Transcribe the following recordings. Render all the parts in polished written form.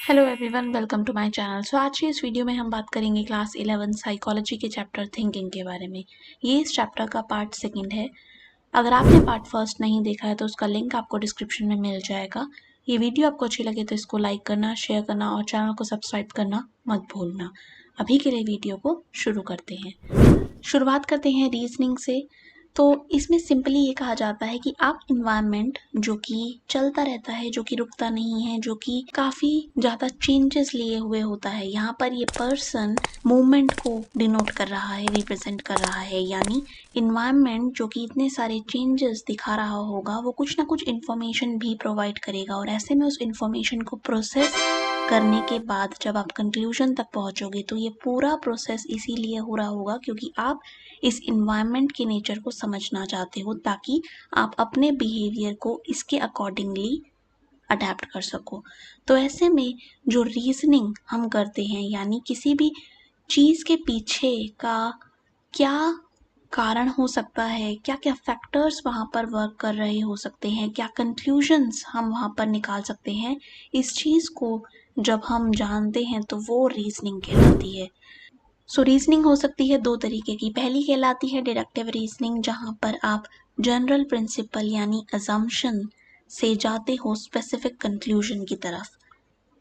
Hello everyone, welcome to my channel. आज की इस वीडियो में हम बात करेंगे क्लास 11 साइकोलॉजी के चैप्टर थिंकिंग के बारे में। ये इस चैप्टर का पार्ट सेकंड है। अगर आपने पार्ट फर्स्ट नहीं देखा है तो उसका लिंक आपको डिस्क्रिप्शन में मिल जाएगा। ये वीडियो आपको अच्छी लगे तो इसको लाइक करना, शेयर करना और चैनल को सब्सक्राइब करना मत भूलना। अभी के लिए वीडियो को शुरू करते हैं। शुरुआत करते हैं रीजनिंग से। तो इसमें सिंपली ये कहा जाता है कि आप इन्वायरमेंट जो कि चलता रहता है, जो कि रुकता नहीं है, जो कि काफ़ी ज़्यादा चेंजेस लिए हुए होता है, यहाँ पर ये पर्सन मूवमेंट को डिनोट कर रहा है, रिप्रेजेंट कर रहा है। यानी इन्वायरमेंट जो कि इतने सारे चेंजेस दिखा रहा होगा वो कुछ ना कुछ इन्फॉर्मेशन भी प्रोवाइड करेगा, और ऐसे में उस इन्फॉर्मेशन को प्रोसेस करने के बाद जब आप कंक्लूजन तक पहुंचोगे तो ये पूरा प्रोसेस इसीलिए हो रहा होगा क्योंकि आप इस इन्वायरमेंट के नेचर को समझना चाहते हो, ताकि आप अपने बिहेवियर को इसके अकॉर्डिंगली अडेप्ट कर सको। तो ऐसे में जो रीजनिंग हम करते हैं, यानी किसी भी चीज़ के पीछे का क्या कारण हो सकता है, क्या क्या फैक्टर्स वहाँ पर वर्क कर रहे हो सकते हैं, क्या कंक्लूजन्स हम वहाँ पर निकाल सकते हैं, इस चीज़ को जब हम जानते हैं तो वो रीजनिंग कहलाती है। रीजनिंग हो सकती है दो तरीके की। पहली कहलाती है डिडक्टिव रीजनिंग, जहाँ पर आप जनरल प्रिंसिपल यानी अजम्पशन से जाते हो स्पेसिफिक कंक्लूजन की तरफ।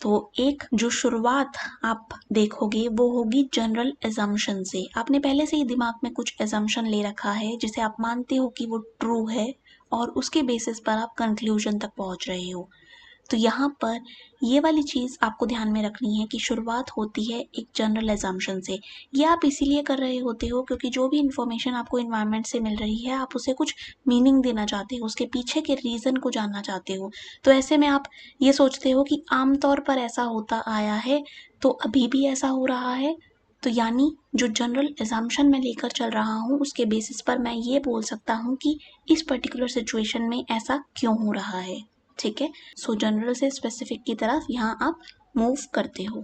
तो एक जो शुरुआत आप देखोगे वो होगी जनरल एजम्पशन से। आपने पहले से ही दिमाग में कुछ एजम्पशन ले रखा है जिसे आप मानते हो कि वो ट्रू है, और उसके बेसिस पर आप कंक्लूजन तक पहुंच रहे हो। तो यहाँ पर ये वाली चीज़ आपको ध्यान में रखनी है कि शुरुआत होती है एक जनरल एजम्पशन से। ये आप इसीलिए कर रहे होते हो क्योंकि जो भी इन्फॉर्मेशन आपको इन्वायरमेंट से मिल रही है आप उसे कुछ मीनिंग देना चाहते हो, उसके पीछे के रीज़न को जानना चाहते हो। तो ऐसे में आप ये सोचते हो कि आमतौर पर ऐसा होता आया है तो अभी भी ऐसा हो रहा है। तो यानी जो जनरल एजम्पशन मैं लेकर चल रहा हूँ उसके बेसिस पर मैं ये बोल सकता हूँ कि इस पर्टिकुलर सिचुएशन में ऐसा क्यों हो रहा है। ठीक है। जनरल से स्पेसिफिक की तरफ यहाँ आप मूव करते हो।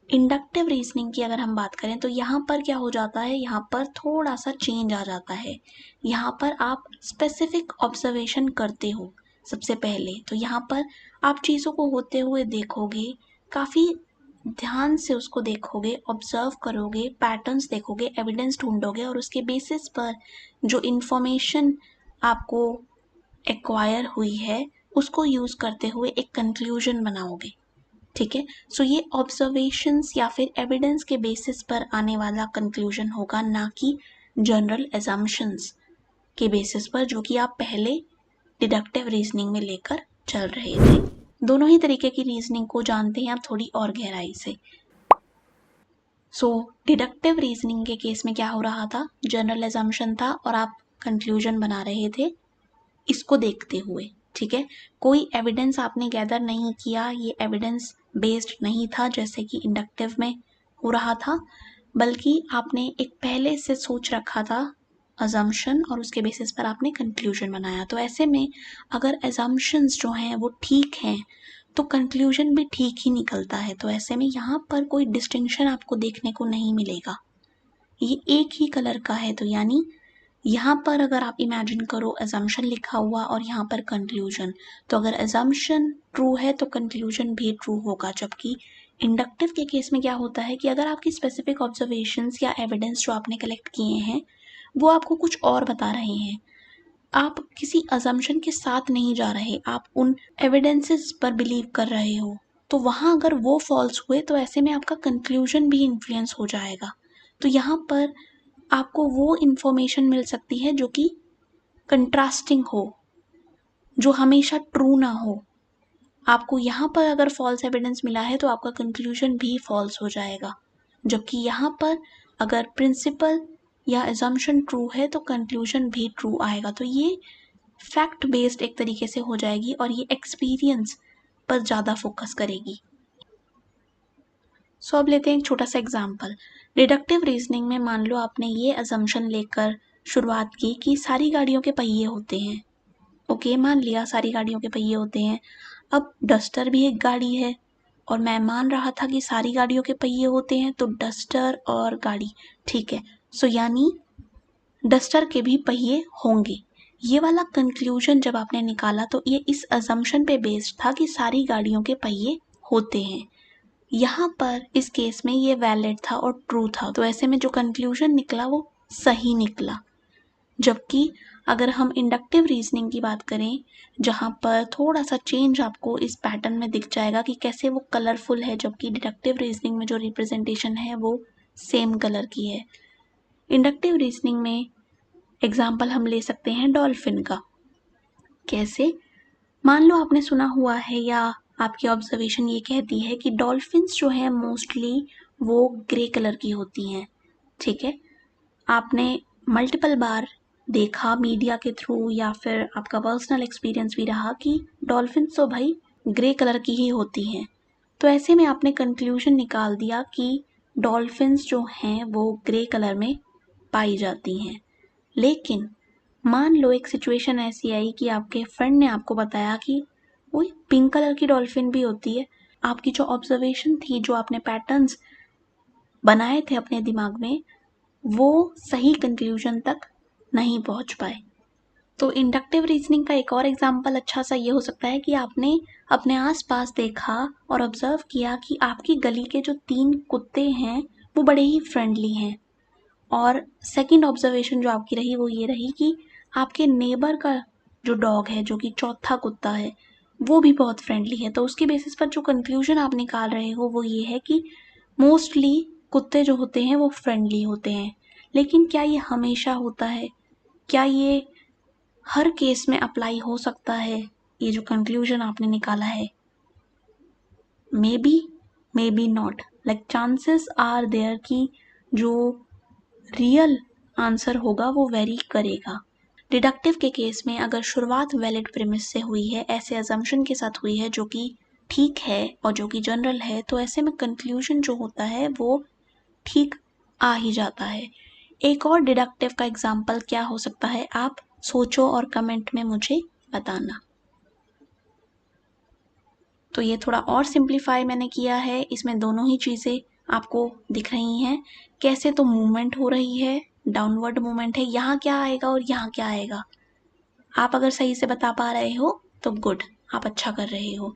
इंडक्टिव रीजनिंग की अगर हम बात करें तो यहाँ पर क्या हो जाता है, यहाँ पर थोड़ा सा चेंज आ जाता है। यहाँ पर आप स्पेसिफिक ऑब्जर्वेशन करते हो सबसे पहले। तो यहाँ पर आप चीज़ों को होते हुए देखोगे, काफ़ी ध्यान से उसको देखोगे, ऑब्जर्व करोगे, पैटर्न्स देखोगे, एविडेंस ढूंढोगे, और उसके बेसिस पर जो इन्फॉर्मेशन आपको एक्वायर हुई है उसको यूज़ करते हुए एक कंक्लूजन बनाओगे। ठीक है। ये ऑब्जर्वेशंस या फिर एविडेंस के बेसिस पर आने वाला कंक्लूजन होगा, ना कि जनरल एजम्पशंस के बेसिस पर जो कि आप पहले डिडक्टिव रीजनिंग में लेकर चल रहे थे। दोनों ही तरीके की रीजनिंग को जानते हैं आप थोड़ी और गहराई से। डिडक्टिव रीजनिंग के केस में क्या हो रहा था, जनरल एजम्पशन था और आप कंक्लूजन बना रहे थे इसको देखते हुए। ठीक है। कोई एविडेंस आपने गैदर नहीं किया, ये एविडेंस बेस्ड नहीं था जैसे कि इंडक्टिव में हो रहा था, बल्कि आपने एक पहले से सोच रखा था अजम्पशन और उसके बेसिस पर आपने कंक्लूजन बनाया। तो ऐसे में अगर अजम्पशंस जो हैं वो ठीक हैं तो कंक्लूजन भी ठीक ही निकलता है। तो ऐसे में यहाँ पर कोई डिस्टिंक्शन आपको देखने को नहीं मिलेगा, ये एक ही कलर का है। तो यानी यहाँ पर अगर आप इमेजिन करो अजम्पशन लिखा हुआ और यहाँ पर कंक्लूजन, तो अगर अजम्पशन ट्रू है तो कंक्लूजन भी ट्रू होगा। जबकि इंडक्टिव के केस में क्या होता है कि अगर आपकी स्पेसिफिक ऑब्जर्वेशंस या एविडेंस जो आपने कलेक्ट किए हैं वो आपको कुछ और बता रहे हैं, आप किसी अजम्पशन के साथ नहीं जा रहे, आप उन एविडेंसेस पर बिलीव कर रहे हो, तो वहाँ अगर वो फॉल्स हुए तो ऐसे में आपका कंक्लूजन भी इन्फ्लुएंस हो जाएगा। तो यहाँ पर आपको वो इन्फॉर्मेशन मिल सकती है जो कि कंट्रास्टिंग हो, जो हमेशा ट्रू ना हो। आपको यहाँ पर अगर फॉल्स एविडेंस मिला है तो आपका कंक्लूजन भी फॉल्स हो जाएगा। जबकि यहाँ पर अगर प्रिंसिपल या अजम्पशन ट्रू है तो कंक्लूजन भी ट्रू आएगा। तो ये फैक्ट बेस्ड एक तरीके से हो जाएगी और ये एक्सपीरियंस पर ज़्यादा फोकस करेगी। अब लेते हैं एक छोटा सा एग्जाम्पल। डिडक्टिव रीजनिंग में मान लो आपने ये अजम्पशन लेकर शुरुआत की कि सारी गाड़ियों के पहिए होते हैं। ओके, मान लिया सारी गाड़ियों के पहिए होते हैं। अब डस्टर भी एक गाड़ी है और मैं मान रहा था कि सारी गाड़ियों के पहिए होते हैं, तो डस्टर और गाड़ी, ठीक है। यानी डस्टर के भी पहिए होंगे। ये वाला कंक्लूजन जब आपने निकाला तो ये इस अजम्पशन पे बेस्ड था कि सारी गाड़ियों के पहिए होते हैं। यहाँ पर इस केस में ये वैलिड था और ट्रू था, तो ऐसे में जो कंक्लूजन निकला वो सही निकला। जबकि अगर हम इंडक्टिव रीजनिंग की बात करें, जहाँ पर थोड़ा सा चेंज आपको इस पैटर्न में दिख जाएगा कि कैसे वो कलरफुल है, जबकि डिडक्टिव रीजनिंग में जो रिप्रेजेंटेशन है वो सेम कलर की है। इंडक्टिव रीजनिंग में एग्जाम्पल हम ले सकते हैं डॉल्फिन का। कैसे? मान लो आपने सुना हुआ है या आपकी ऑब्जर्वेशन ये कहती है कि डॉल्फिन्स जो है मोस्टली वो ग्रे कलर की होती हैं, ठीक है। आपने मल्टीपल बार देखा मीडिया के थ्रू या फिर आपका पर्सनल एक्सपीरियंस भी रहा कि डॉल्फिन्स तो भाई ग्रे कलर की ही होती हैं। तो ऐसे में आपने कंक्लूजन निकाल दिया कि डॉल्फिन्स जो हैं वो ग्रे कलर में पाई जाती हैं। लेकिन मान लो एक सिचुएशन ऐसी आई कि आपके फ्रेंड ने आपको बताया कि वो पिंक कलर की डॉल्फिन भी होती है। आपकी जो ऑब्जर्वेशन थी, जो आपने पैटर्न्स बनाए थे अपने दिमाग में, वो सही कंक्लूजन तक नहीं पहुंच पाए। तो इंडक्टिव रीजनिंग का एक और एग्जाम्पल अच्छा सा ये हो सकता है कि आपने अपने आसपास देखा और ऑब्जर्व किया कि आपकी गली के जो 3 कुत्ते हैं वो बड़े ही फ्रेंडली हैं। और सेकंड ऑब्जर्वेशन जो आपकी रही वो ये रही कि आपके नेबर का जो डॉग है, जो कि चौथा कुत्ता है, वो भी बहुत फ्रेंडली है। तो उसकी बेसिस पर जो कंक्लूजन आप निकाल रहे हो वो ये है कि मोस्टली कुत्ते जो होते हैं वो फ्रेंडली होते हैं। लेकिन क्या ये हमेशा होता है? क्या ये हर केस में अप्लाई हो सकता है? ये जो कंक्लूजन आपने निकाला है, maybe not, like chances are there कि जो रियल आंसर होगा वो वेरी करेगा। डिडक्टिव के केस में अगर शुरुआत वैलिड प्रीमिस से हुई है, ऐसे अजम्पशन के साथ हुई है जो कि ठीक है और जो कि जनरल है, तो ऐसे में कंक्लूजन जो होता है वो ठीक आ ही जाता है। एक और डिडक्टिव का एग्जाम्पल क्या हो सकता है, आप सोचो और कमेंट में मुझे बताना। तो ये थोड़ा और सिंप्लीफाई मैंने किया है, इसमें दोनों ही चीज़ें आपको दिख रही हैं। कैसे? तो मूवमेंट हो रही है, डाउनवर्ड मूवमेंट है, यहाँ क्या आएगा और यहाँ क्या आएगा। आप अगर सही से बता पा रहे हो तो गुड, आप अच्छा कर रहे हो।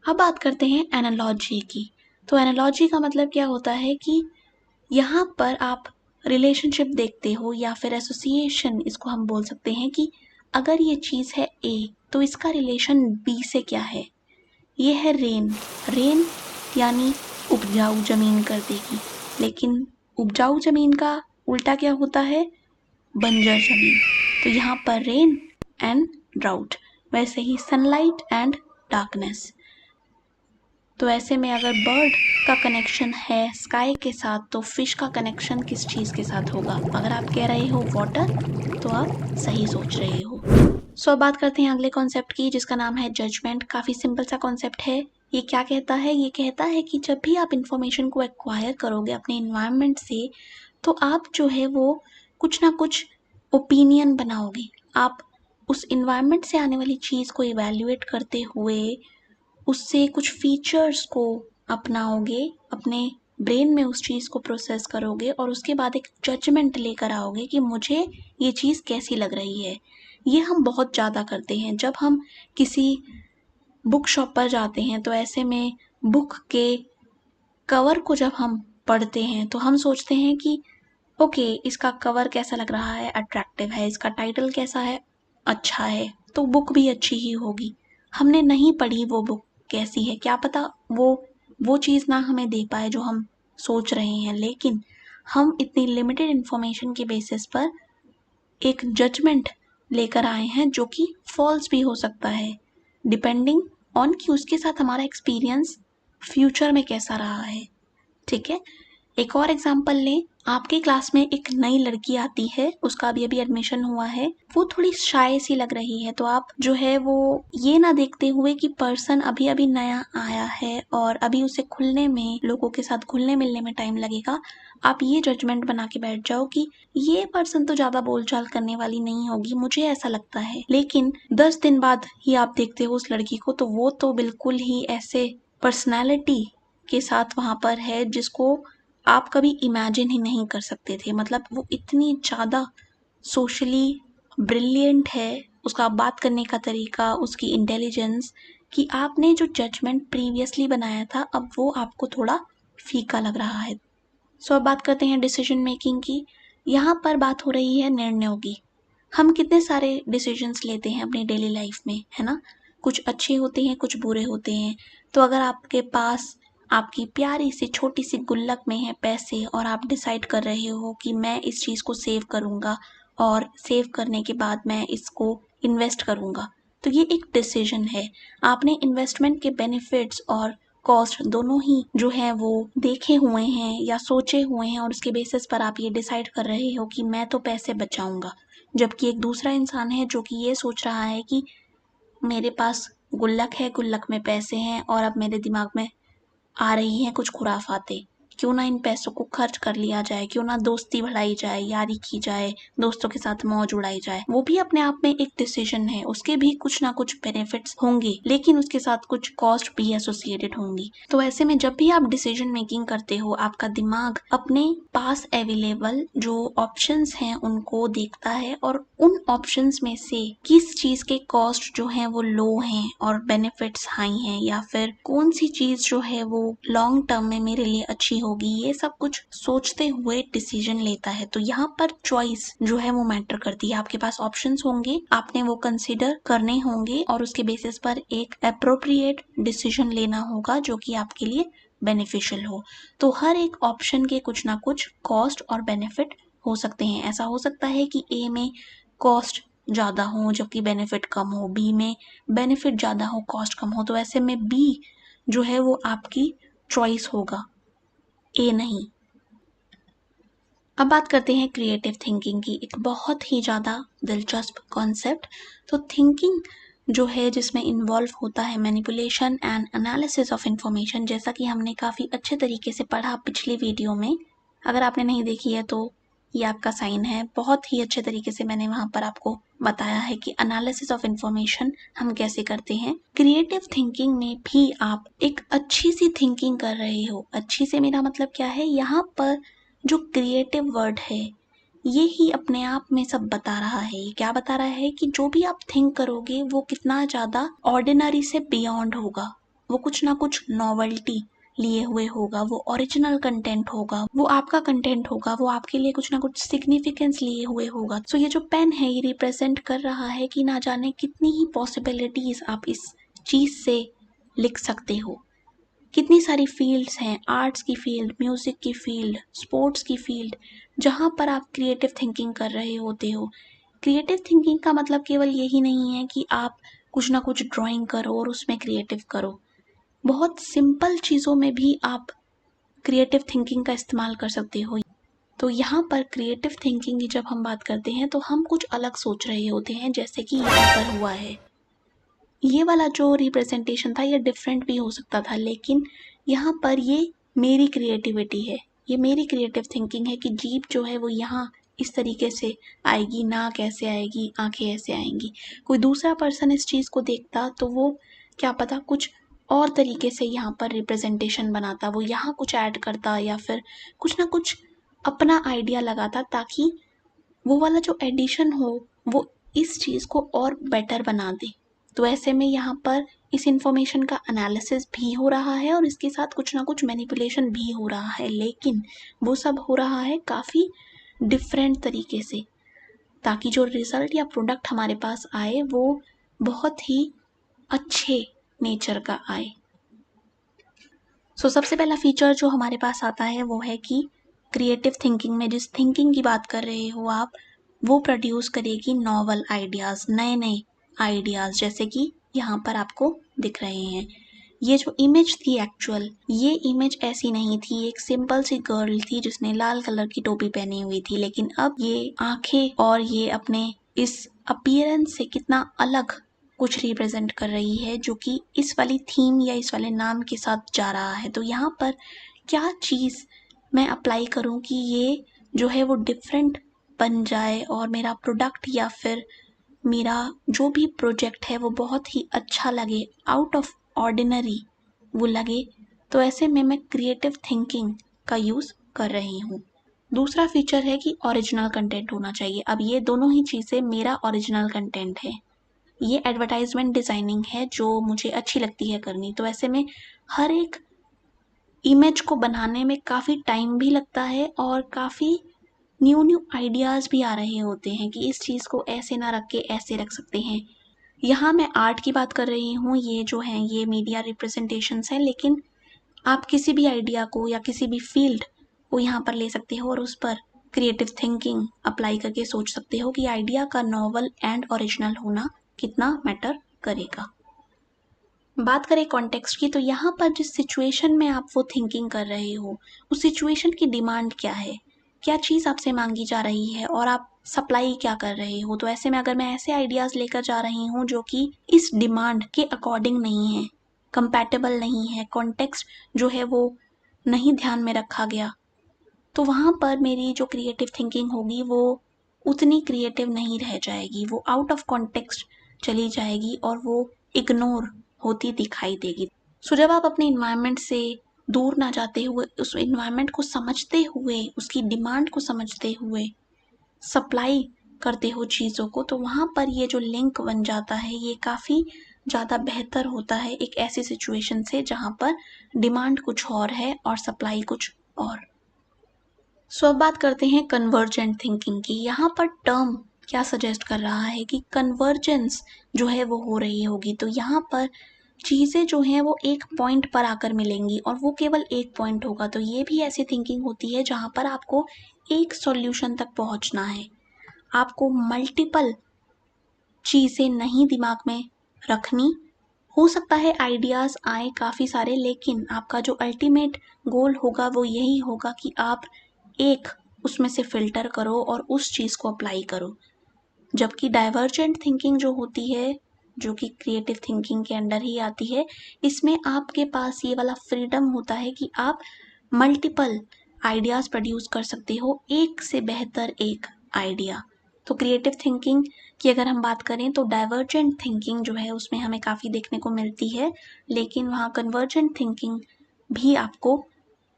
अब बात करते हैं एनालॉजी की। तो एनालॉजी का मतलब क्या होता है कि यहाँ पर आप रिलेशनशिप देखते हो या फिर एसोसिएशन, इसको हम बोल सकते हैं कि अगर ये चीज़ है ए तो इसका रिलेशन बी से क्या है। ये है रेन। रेन यानी उपजाऊ जमीन कर देगी, लेकिन उपजाऊ जमीन का उल्टा क्या होता है? बंजर जमीन। तो यहाँ पर रेन एंड ड्राउट, वैसे ही सनलाइट एंड डार्कनेस। तो ऐसे में अगर बर्ड का कनेक्शन है स्काई के साथ, तो फिश का कनेक्शन किस चीज़ के साथ होगा? अगर आप कह रहे हो वाटर, तो आप सही सोच रहे हो। सो अब बात करते हैं अगले कॉन्सेप्ट की, जिसका नाम है जजमेंट। काफ़ी सिंपल सा कॉन्सेप्ट है। ये क्या कहता है? ये कहता है कि जब भी आप इंफॉर्मेशन को एक्वायर करोगे अपने इन्वायरमेंट से, तो आप जो है वो कुछ ना कुछ ओपिनियन बनाओगे। आप उस इन्वायरमेंट से आने वाली चीज़ को इवैल्यूएट करते हुए उससे कुछ फीचर्स को अपनाओगे, अपने ब्रेन में उस चीज़ को प्रोसेस करोगे और उसके बाद एक जजमेंट लेकर आओगे कि मुझे ये चीज़ कैसी लग रही है। ये हम बहुत ज़्यादा करते हैं जब हम किसी बुक शॉप पर जाते हैं, तो ऐसे में बुक के कवर को जब हम पढ़ते हैं तो हम सोचते हैं कि ओके, इसका कवर कैसा लग रहा है, अट्रैक्टिव है, इसका टाइटल कैसा है, अच्छा है, तो बुक भी अच्छी ही होगी। हमने नहीं पढ़ी वो बुक कैसी है, क्या पता वो चीज़ ना हमें दे पाए जो हम सोच रहे हैं, लेकिन हम इतनी लिमिटेड इन्फॉर्मेशन के बेसिस पर एक जजमेंट लेकर आए हैं जो कि फॉल्स भी हो सकता है, डिपेंडिंग ऑन कि उसके साथ हमारा एक्सपीरियंस फ्यूचर में कैसा रहा है। ठीक है, एक और एग्जांपल लें। आपके क्लास में एक नई लड़की आती है, उसका अभी एडमिशन हुआ है, वो थोड़ी शाय सी लग रही है, तो आप जो है वो ये ना देखते हुए कि पर्सन अभी अभी नया आया है और अभी उसे खुलने में, लोगों के साथ घुलने मिलने में टाइम लगेगा, आप ये जजमेंट बना के बैठ जाओ कि ये पर्सन तो ज़्यादा बोलचाल करने वाली नहीं होगी, मुझे ऐसा लगता है। लेकिन 10 दिन बाद ही आप देखते हो उस लड़की को, तो वो तो बिल्कुल ही ऐसे पर्सनैलिटी के साथ वहाँ पर है जिसको आप कभी इमेजिन ही नहीं कर सकते थे। मतलब वो इतनी ज़्यादा सोशली ब्रिलियंट है, उसका बात करने का तरीका, उसकी इंटेलिजेंस, कि आपने जो जजमेंट प्रीवियसली बनाया था अब वो आपको थोड़ा फीका लग रहा है। सो अब बात करते हैं डिसीजन मेकिंग की। यहाँ पर बात हो रही है निर्णयों की। हम कितने सारे डिसीजंस लेते हैं अपनी डेली लाइफ में, है ना? कुछ अच्छे होते हैं, कुछ बुरे होते हैं। तो अगर आपके पास आपकी प्यारी सी छोटी सी गुल्लक में है पैसे और आप डिसाइड कर रहे हो कि मैं इस चीज़ को सेव करूँगा और सेव करने के बाद मैं इसको इन्वेस्ट करूँगा, तो ये एक डिसीजन है। आपने इन्वेस्टमेंट के बेनिफिट्स और कॉस्ट दोनों ही जो है वो देखे हुए हैं या सोचे हुए हैं और उसके बेसिस पर आप ये डिसाइड कर रहे हो कि मैं तो पैसे बचाऊंगा। जबकि एक दूसरा इंसान है जो कि ये सोच रहा है कि मेरे पास गुल्लक है, गुल्लक में पैसे हैं और अब मेरे दिमाग में आ रही हैं कुछ खुराफातें। क्यों ना इन पैसों को खर्च कर लिया जाए, क्यों ना दोस्ती बढ़ाई जाए, यारी की जाए, दोस्तों के साथ मौज उड़ाई जाए। वो भी अपने आप में एक डिसीजन है, उसके भी कुछ ना कुछ बेनिफिट्स होंगे लेकिन उसके साथ कुछ कॉस्ट भी एसोसिएटेड होंगी। तो ऐसे में जब भी आप डिसीजन मेकिंग करते हो आपका दिमाग अपने पास अवेलेबल जो ऑप्शंस हैं उनको देखता है और उन ऑप्शंस में से किस चीज के कॉस्ट जो है वो लो हैं और बेनिफिट्स हाई हैं, या फिर कौन सी चीज जो है वो लॉन्ग टर्म में मेरे लिए अच्छी होगी, ये सब कुछ सोचते हुए डिसीजन लेता है। तो यहाँ पर चॉइस जो है वो मैटर करती है। आपके पास ऑप्शंस होंगे, आपने वो कंसीडर करने होंगे और उसके बेसिस पर एक अप्रोप्रिएट डिसीजन लेना होगा जो कि आपके लिए बेनिफिशियल हो। तो हर एक ऑप्शन के कुछ ना कुछ कॉस्ट और बेनिफिट हो सकते हैं। ऐसा हो सकता है कि ए में कॉस्ट ज़्यादा हो जबकि बेनिफिट कम हो, बी में बेनिफिट ज़्यादा हो कॉस्ट कम हो। तो ऐसे में बी जो है वो आपकी चॉइस होगा, ए नहीं। अब बात करते हैं क्रिएटिव थिंकिंग की, एक बहुत ही ज़्यादा दिलचस्प कॉन्सेप्ट। तो थिंकिंग जो है जिसमें इन्वॉल्व होता है manipulation and analysis of information, जैसा कि हमने काफ़ी अच्छे तरीके से पढ़ा पिछली वीडियो में। अगर आपने नहीं देखी है तो ये आपका साइन है। बहुत ही अच्छे तरीके से मैंने वहाँ पर आपको बताया है कि एनालिसिस ऑफ इंफॉर्मेशन हम कैसे करते हैं। क्रिएटिव थिंकिंग में भी आप एक अच्छी सी थिंकिंग कर रहे हो। अच्छी से मेरा मतलब क्या है, यहाँ पर जो क्रिएटिव वर्ड है ये ही अपने आप में सब बता रहा है। ये क्या बता रहा है कि जो भी आप थिंक करोगे वो कितना ज़्यादा ऑर्डिनरी से बियॉन्ड होगा, वो कुछ ना कुछ नॉवेल्टी लिए हुए होगा, वो ओरिजिनल कंटेंट होगा, वो आपका कंटेंट होगा, वो आपके लिए कुछ ना कुछ सिग्निफिकेंस लिए हुए होगा। सो ये जो पेन है ये रिप्रेजेंट कर रहा है कि ना जाने कितनी ही पॉसिबिलिटीज आप इस चीज़ से लिख सकते हो। कितनी सारी फील्ड्स हैं, आर्ट्स की फील्ड, म्यूज़िक की फील्ड, स्पोर्ट्स की फील्ड, जहाँ पर आप क्रिएटिव थिंकिंग कर रहे होते हो। क्रिएटिव थिंकिंग का मतलब केवल यही नहीं है कि आप कुछ ना कुछ ड्राइंग करो और उसमें क्रिएटिव करो। बहुत सिंपल चीज़ों में भी आप क्रिएटिव थिंकिंग का इस्तेमाल कर सकते हो। तो यहाँ पर क्रिएटिव थिंकिंग की जब हम बात करते हैं तो हम कुछ अलग सोच रहे होते हैं, जैसे कि यहाँ पर हुआ है। ये वाला जो रिप्रेजेंटेशन था ये डिफरेंट भी हो सकता था, लेकिन यहाँ पर ये मेरी क्रिएटिविटी है, ये मेरी क्रिएटिव थिंकिंग है कि जीभ जो है वो यहाँ इस तरीके से आएगी, नाक ऐसे आएगी, आंखें ऐसे आएंगी। कोई दूसरा पर्सन इस चीज़ को देखता तो वो क्या पता कुछ और तरीके से यहाँ पर रिप्रेजेंटेशन बनाता, वो यहाँ कुछ ऐड करता या फिर कुछ ना कुछ अपना आइडिया लगाता ताकि वो वाला जो एडिशन हो वो इस चीज़ को और बेटर बना दे। तो ऐसे में यहाँ पर इस इंफॉर्मेशन का एनालिसिस भी हो रहा है और इसके साथ कुछ ना कुछ मैनिपुलेशन भी हो रहा है, लेकिन वो सब हो रहा है काफ़ी डिफरेंट तरीके से, ताकि जो रिजल्ट या प्रोडक्ट हमारे पास आए वो बहुत ही अच्छे नेचर का आए। सबसे पहला फीचर जो हमारे पास आता है वो है कि क्रिएटिव थिंकिंग में जिस थिंकिंग की बात कर रहे हो आप, वो प्रोड्यूस करेगी नॉवल आइडियाज़, नए नए आइडियाज़, जैसे कि यहाँ पर आपको दिख रहे हैं। ये जो इमेज थी एक्चुअल, ये इमेज ऐसी नहीं थी, एक सिंपल सी गर्ल थी जिसने लाल कलर की टोपी पहनी हुई थी, लेकिन अब ये आंखें और ये अपने इस अपीयरेंस से कितना अलग कुछ रिप्रेजेंट कर रही है जो कि इस वाली थीम या इस वाले नाम के साथ जा रहा है। तो यहाँ पर क्या चीज़ मैं अप्लाई करूँ कि ये जो है वो डिफरेंट बन जाए और मेरा प्रोडक्ट या फिर मेरा जो भी प्रोजेक्ट है वो बहुत ही अच्छा लगे, आउट ऑफ ऑर्डिनरी वो लगे। तो ऐसे में मैं क्रिएटिव थिंकिंग का यूज़ कर रही हूँ। दूसरा फीचर है कि ओरिजिनल कंटेंट होना चाहिए। अब ये दोनों ही चीज़ें मेरा ओरिजिनल कंटेंट है, ये एडवर्टाइजमेंट डिज़ाइनिंग है जो मुझे अच्छी लगती है करनी। तो ऐसे में हर एक इमेज को बनाने में काफ़ी टाइम भी लगता है और काफ़ी न्यू न्यू आइडियाज़ भी आ रहे होते हैं कि इस चीज़ को ऐसे ना रख के ऐसे रख सकते हैं। यहाँ मैं आर्ट की बात कर रही हूँ, ये जो हैं ये मीडिया रिप्रेजेंटेशंस हैं, लेकिन आप किसी भी आइडिया को या किसी भी फील्ड को यहाँ पर ले सकते हो और उस पर क्रिएटिव थिंकिंग अप्लाई करके सोच सकते हो कि आइडिया का नॉवल एंड ओरिजिनल होना कितना मैटर करेगा। बात करें कॉन्टेक्स्ट की, तो यहाँ पर जिस सिचुएशन में आप वो थिंकिंग कर रहे हो, उस सिचुएशन की डिमांड क्या है, क्या चीज़ आपसे मांगी जा रही है और आप सप्लाई क्या कर रहे हो। तो ऐसे में अगर मैं ऐसे आइडियाज़ लेकर जा रही हूँ जो कि इस डिमांड के अकॉर्डिंग नहीं है, कंपैटिबल नहीं है, कॉन्टेक्स्ट जो है वो नहीं ध्यान में रखा गया, तो वहाँ पर मेरी जो क्रिएटिव थिंकिंग होगी वो उतनी क्रिएटिव नहीं रह जाएगी, वो आउट ऑफ कॉन्टेक्स्ट चली जाएगी और वो इग्नोर होती दिखाई देगी। सो जब आप अपने इन्वायरमेंट से दूर ना जाते हुए, उस इन्वायरमेंट को समझते हुए, उसकी डिमांड को समझते हुए सप्लाई करते हो चीज़ों को, तो वहाँ पर ये जो लिंक बन जाता है ये काफ़ी ज़्यादा बेहतर होता है एक ऐसी सिचुएशन से जहाँ पर डिमांड कुछ और है और सप्लाई कुछ और। सो अब बात करते हैं कन्वर्जेंट थिंकिंग की। यहाँ पर टर्म क्या सजेस्ट कर रहा है कि कन्वर्जेंस जो है वो हो रही होगी। तो यहाँ पर चीज़ें जो हैं वो एक पॉइंट पर आकर मिलेंगी और वो केवल एक पॉइंट होगा। तो ये भी ऐसी थिंकिंग होती है जहाँ पर आपको एक सॉल्यूशन तक पहुँचना है, आपको मल्टीपल चीज़ें नहीं दिमाग में रखनी। हो सकता है आइडियाज़ आए काफ़ी सारे, लेकिन आपका जो अल्टीमेट गोल होगा वो यही होगा कि आप एक उसमें से फ़िल्टर करो और उस चीज़ को अप्लाई करो। जबकि डाइवर्जेंट थिंकिंग जो होती है, जो कि क्रिएटिव थिंकिंग के अंडर ही आती है, इसमें आपके पास ये वाला फ्रीडम होता है कि आप मल्टीपल आइडियाज़ प्रोड्यूस कर सकते हो, एक से बेहतर एक आइडिया। तो क्रिएटिव थिंकिंग की अगर हम बात करें तो डाइवर्जेंट थिंकिंग जो है उसमें हमें काफ़ी देखने को मिलती है, लेकिन वहाँ कन्वर्जेंट थिंकिंग भी आपको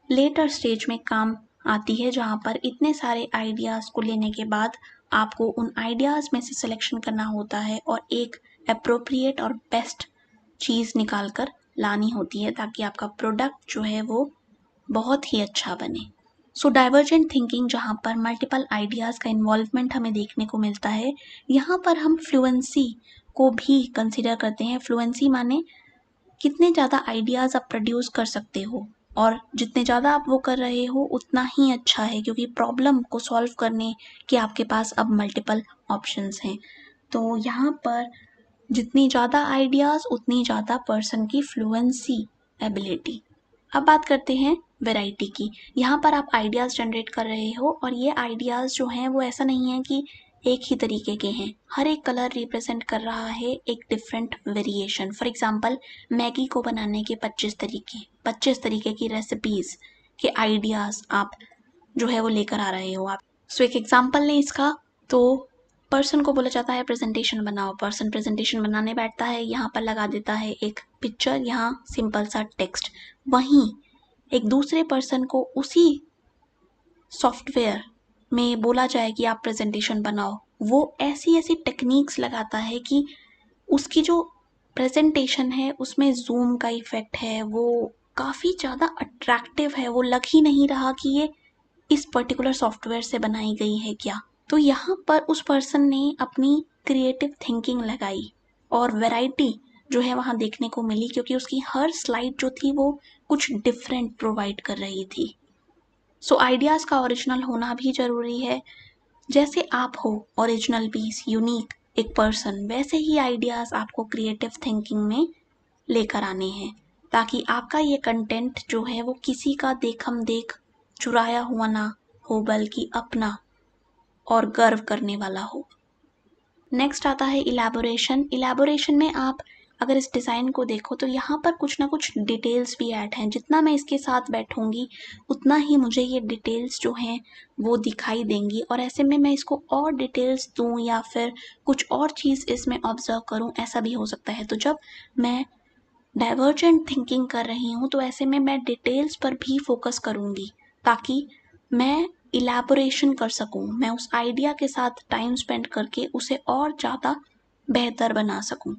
लेटर स्टेज में काम आती है, जहाँ पर इतने सारे आइडियाज़ को लेने के बाद आपको उन आइडियाज़ में से सिलेक्शन करना होता है और एक एप्रोप्रिएट और बेस्ट चीज़ निकाल कर लानी होती है ताकि आपका प्रोडक्ट जो है वो बहुत ही अच्छा बने। सो डाइवर्जेंट थिंकिंग जहाँ पर मल्टीपल आइडियाज़ का इन्वॉल्वमेंट हमें देखने को मिलता है, यहाँ पर हम फ्लुएंसी को भी कंसिडर करते हैं। फ्लुएंसी माने कितने ज़्यादा आइडियाज़ आप प्रोड्यूस कर सकते हो, और जितने ज़्यादा आप वो कर रहे हो उतना ही अच्छा है, क्योंकि प्रॉब्लम को सॉल्व करने के आपके पास अब मल्टीपल ऑप्शंस हैं। तो यहाँ पर जितनी ज़्यादा आइडियाज़ उतनी ज़्यादा पर्सन की फ्लुएंसी एबिलिटी। अब बात करते हैं वैरायटी की। यहाँ पर आप आइडियाज़ जनरेट कर रहे हो और ये आइडियाज़ जो हैं वो ऐसा नहीं है कि एक ही तरीके के हैं, हर एक कलर रिप्रेजेंट कर रहा है एक different variation. For example Maggi को बनाने के 25 तरीके की रेसिपीज़ के आइडियाज़ आप जो है वो लेकर आ रहे हो आप। सो एक एग्जांपल लें इसका, तो पर्सन को बोला जाता है प्रेजेंटेशन बनाओ, पर्सन प्रेजेंटेशन बनाने बैठता है, यहाँ पर लगा देता है एक पिक्चर, यहाँ सिंपल सा टेक्स्ट। वहीं एक दूसरे पर्सन को उसी सॉफ्टवेयर में बोला जाए कि आप प्रेजेंटेशन बनाओ, वो ऐसी ऐसी टेक्निक्स लगाता है कि उसकी जो प्रेजेंटेशन है उसमें जूम का इफ़ेक्ट है, वो काफ़ी ज़्यादा अट्रैक्टिव है, वो लग ही नहीं रहा कि ये इस पर्टिकुलर सॉफ्टवेयर से बनाई गई है क्या। तो यहाँ पर उस पर्सन ने अपनी क्रिएटिव थिंकिंग लगाई और वैरायटी जो है वहाँ देखने को मिली, क्योंकि उसकी हर स्लाइड जो थी वो कुछ डिफरेंट प्रोवाइड कर रही थी। सो आइडियाज़ का ओरिजिनल होना भी ज़रूरी है। जैसे आप हो ओरिजिनल पीस, यूनिक एक पर्सन, वैसे ही आइडियाज़ आपको क्रिएटिव थिंकिंग में लेकर आने हैं, ताकि आपका ये कंटेंट जो है वो किसी का देखम देख चुराया हुआ ना हो, बल्कि अपना और गर्व करने वाला हो। नेक्स्ट आता है इलैबोरेशन। इलैबोरेशन में आप अगर इस डिज़ाइन को देखो तो यहाँ पर कुछ ना कुछ डिटेल्स भी ऐड हैं। जितना मैं इसके साथ बैठूंगी उतना ही मुझे ये डिटेल्स जो हैं वो दिखाई देंगी, और ऐसे में मैं इसको और डिटेल्स दूँ या फिर कुछ और चीज़ इसमें ऑब्जर्व करूँ, ऐसा भी हो सकता है। तो जब मैं डाइवर्जेंट थिंकिंग कर रही हूँ तो ऐसे में मैं डिटेल्स पर भी फोकस करूँगी ताकि मैं इलैबोरेशन कर सकूँ, मैं उस आइडिया के साथ टाइम स्पेंड करके उसे और ज़्यादा बेहतर बना सकूं।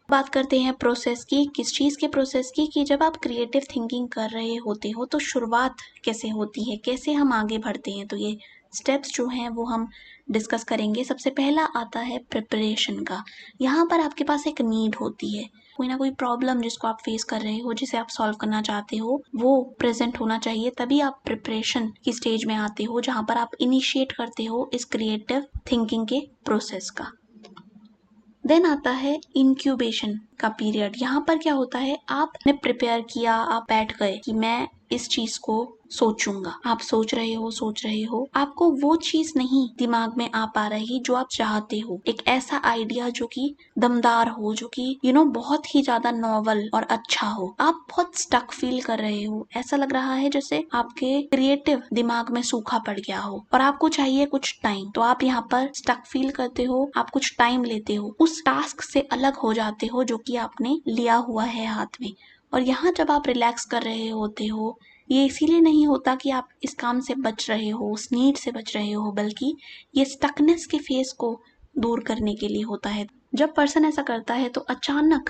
बात करते हैं प्रोसेस की, किस चीज़ के प्रोसेस की, कि जब आप क्रिएटिव थिंकिंग कर रहे होते हो तो शुरुआत कैसे होती है, कैसे हम आगे बढ़ते हैं। तो ये स्टेप्स जो हैं वो हम डिस्कस करेंगे। सबसे पहला आता है प्रिपरेशन का। यहाँ पर आपके पास एक नीड होती है, कोई ना कोई प्रॉब्लम जिसको आप फेस कर रहे हो, जिसे आप सॉल्व करना चाहते हो, वो प्रेजेंट होना चाहिए। तभी आप प्रिपरेशन की स्टेज में आते हो, जहाँ पर आप इनिशिएट करते हो इस क्रिएटिव थिंकिंग के प्रोसेस का। देन आता है इंक्यूबेशन का पीरियड। यहाँ पर क्या होता है, आपने प्रिपेयर किया, आप बैठ गए कि मैं इस चीज को सोचूंगा। आप सोच रहे हो, आपको वो चीज नहीं दिमाग में आ पा रही जो आप चाहते हो। एक ऐसा आइडिया जो कि दमदार हो, जो कि बहुत ही ज्यादा नॉवल और अच्छा हो। आप बहुत स्टक फील कर रहे हो, ऐसा लग रहा है जैसे आपके क्रिएटिव दिमाग में सूखा पड़ गया हो और आपको चाहिए कुछ टाइम। तो आप यहाँ पर स्टक फील करते हो, आप कुछ टाइम लेते हो, उस टास्क से अलग हो जाते हो जो कि आपने लिया हुआ है हाथ में। और यहाँ जब आप रिलैक्स कर रहे होते हो, ये इसीलिए नहीं होता कि आप इस काम से बच रहे हो, उस नीड से बच रहे हो, बल्कि ये स्टकनेस के फेस को दूर करने के लिए होता है। जब पर्सन ऐसा करता है तो अचानक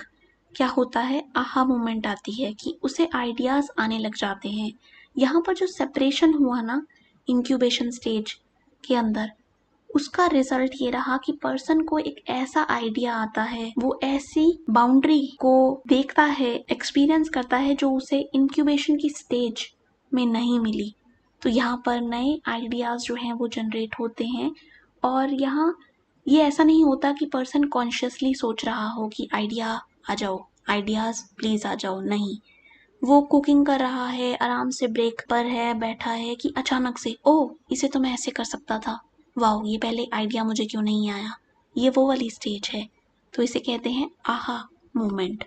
क्या होता है, आहा मोमेंट आती है कि उसे आइडियाज आने लग जाते हैं। यहाँ पर जो सेपरेशन हुआ ना इंक्यूबेशन स्टेज के अंदर, उसका रिजल्ट ये रहा कि पर्सन को एक ऐसा आइडिया आता है, वो ऐसी बाउंड्री को देखता है, एक्सपीरियंस करता है जो उसे इंक्यूबेशन की स्टेज में नहीं मिली। तो यहाँ पर नए आइडियाज जो हैं वो जनरेट होते हैं। और यहाँ ये ऐसा नहीं होता कि पर्सन कॉन्शियसली सोच रहा हो कि आइडिया आ जाओ, आइडियाज प्लीज आ जाओ। नहीं, वो कुकिंग कर रहा है, आराम से ब्रेक पर है, बैठा है, कि अचानक से ओह इसे तो मैं ऐसे कर सकता था, वाह ये पहले आइडिया मुझे क्यों नहीं आया। ये वो वाली स्टेज है। तो इसे कहते हैं आहा मोमेंट।